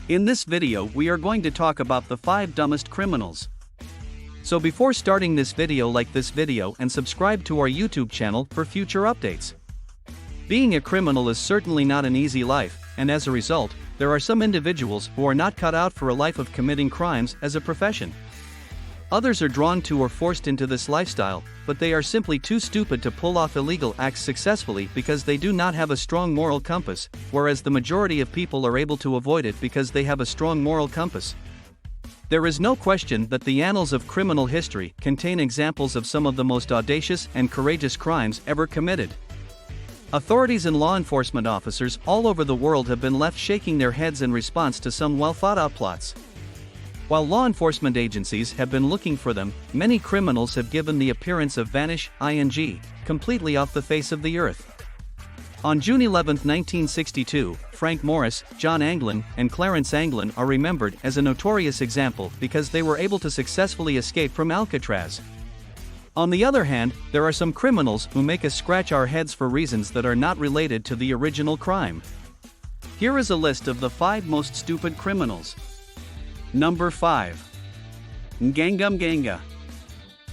In this video we are going to talk about the 5 dumbest criminals. So before starting this video, like this video and subscribe to our YouTube channel for future updates. Being a criminal is certainly not an easy life, and as a result, there are some individuals who are not cut out for a life of committing crimes as a profession. Others are drawn to or forced into this lifestyle, but they are simply too stupid to pull off illegal acts successfully because they do not have a strong moral compass, whereas the majority of people are able to avoid it because they have a strong moral compass. There is no question that the annals of criminal history contain examples of some of the most audacious and courageous crimes ever committed. Authorities and law enforcement officers all over the world have been left shaking their heads in response to some well-thought-out plots. While law enforcement agencies have been looking for them, many criminals have given the appearance of vanish, completely off the face of the earth. On June 11, 1962, Frank Morris, John Anglin, and Clarence Anglin are remembered as a notorious example because they were able to successfully escape from Alcatraz. On the other hand, there are some criminals who make us scratch our heads for reasons that are not related to the original crime. Here is a list of the 5 most stupid criminals. Number 5. Nganga.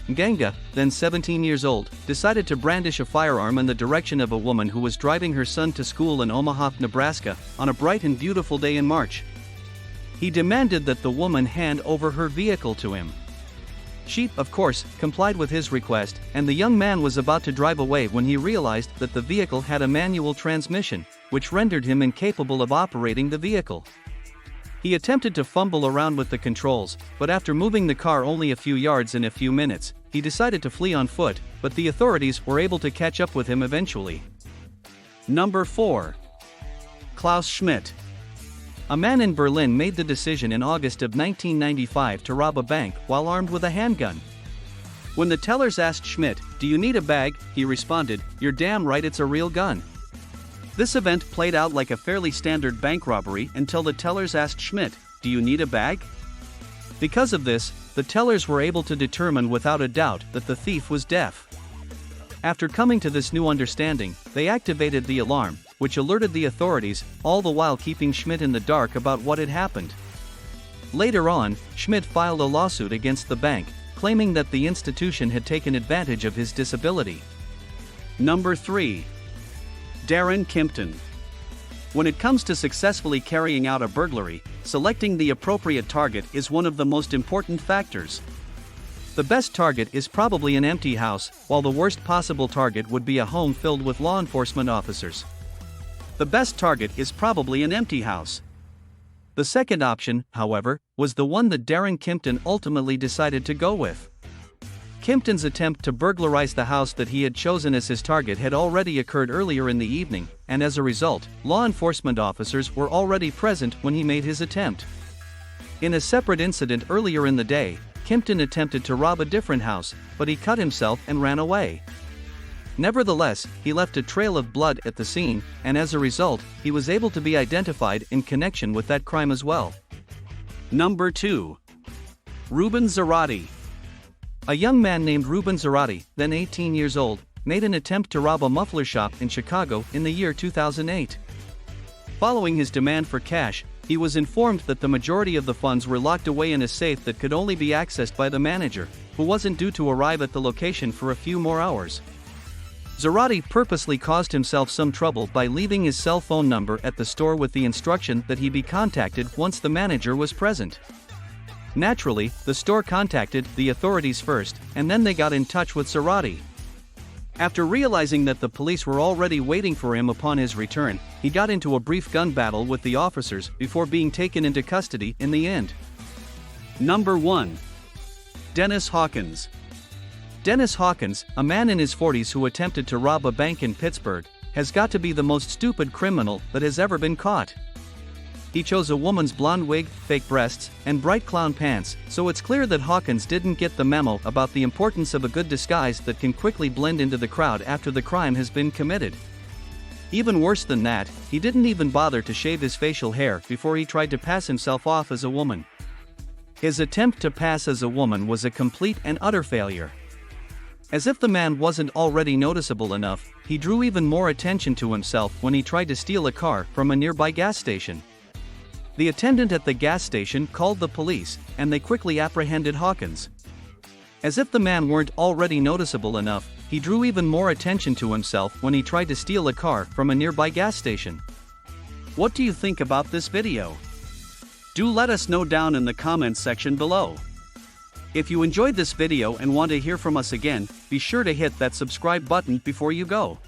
Nganga, then 17 years old, decided to brandish a firearm in the direction of a woman who was driving her son to school in Omaha, Nebraska, on a bright and beautiful day in March. He demanded that the woman hand over her vehicle to him. She, of course, complied with his request, and the young man was about to drive away when he realized that the vehicle had a manual transmission, which rendered him incapable of operating the vehicle. He attempted to fumble around with the controls, but after moving the car only a few yards in a few minutes, he decided to flee on foot, but the authorities were able to catch up with him eventually. Number 4. Klaus Schmidt. A man in Berlin made the decision in August of 1995 to rob a bank while armed with a handgun. When the tellers asked Schmidt, "Do you need a bag?" he responded, "You're damn right, it's a real gun." This event played out like a fairly standard bank robbery until the tellers asked Schmidt, "Do you need a bag?" Because of this, the tellers were able to determine without a doubt that the thief was deaf. After coming to this new understanding, they activated the alarm, which alerted the authorities, all the while keeping Schmidt in the dark about what had happened. Later on, Schmidt filed a lawsuit against the bank, claiming that the institution had taken advantage of his disability. Number 3. Darren Kimpton. When it comes to successfully carrying out a burglary, selecting the appropriate target is one of the most important factors. The best target is probably an empty house, while the worst possible target would be a home filled with law enforcement officers. The best target is probably an empty house. The second option, however, was the one that Darren Kimpton ultimately decided to go with. Kimpton's attempt to burglarize the house that he had chosen as his target had already occurred earlier in the evening, and as a result, law enforcement officers were already present when he made his attempt. In a separate incident earlier in the day, Kimpton attempted to rob a different house, but he cut himself and ran away. Nevertheless, he left a trail of blood at the scene, and as a result, he was able to be identified in connection with that crime as well. Number 2. Ruben Zarate. A young man named Ruben Zarate, then 18 years old, made an attempt to rob a muffler shop in Chicago in the year 2008. Following his demand for cash, he was informed that the majority of the funds were locked away in a safe that could only be accessed by the manager, who wasn't due to arrive at the location for a few more hours. Zarate purposely caused himself some trouble by leaving his cell phone number at the store with the instruction that he be contacted once the manager was present. Naturally, the store contacted the authorities first, and then they got in touch with Zarate. After realizing that the police were already waiting for him upon his return, he got into a brief gun battle with the officers before being taken into custody in the end. Number 1. Dennis Hawkins. Dennis Hawkins, a man in his 40s who attempted to rob a bank in Pittsburgh, has got to be the most stupid criminal that has ever been caught. He chose a woman's blonde wig, fake breasts, and bright clown pants, so it's clear that Hawkins didn't get the memo about the importance of a good disguise that can quickly blend into the crowd after the crime has been committed. Even worse than that, he didn't even bother to shave his facial hair before he tried to pass himself off as a woman. His attempt to pass as a woman was a complete and utter failure. As if the man wasn't already noticeable enough, he drew even more attention to himself when he tried to steal a car from a nearby gas station. The attendant at the gas station called the police, and they quickly apprehended Hawkins. As if the man weren't already noticeable enough, he drew even more attention to himself when he tried to steal a car from a nearby gas station. What do you think about this video? Do let us know down in the comments section below. If you enjoyed this video and want to hear from us again, be sure to hit that subscribe button before you go.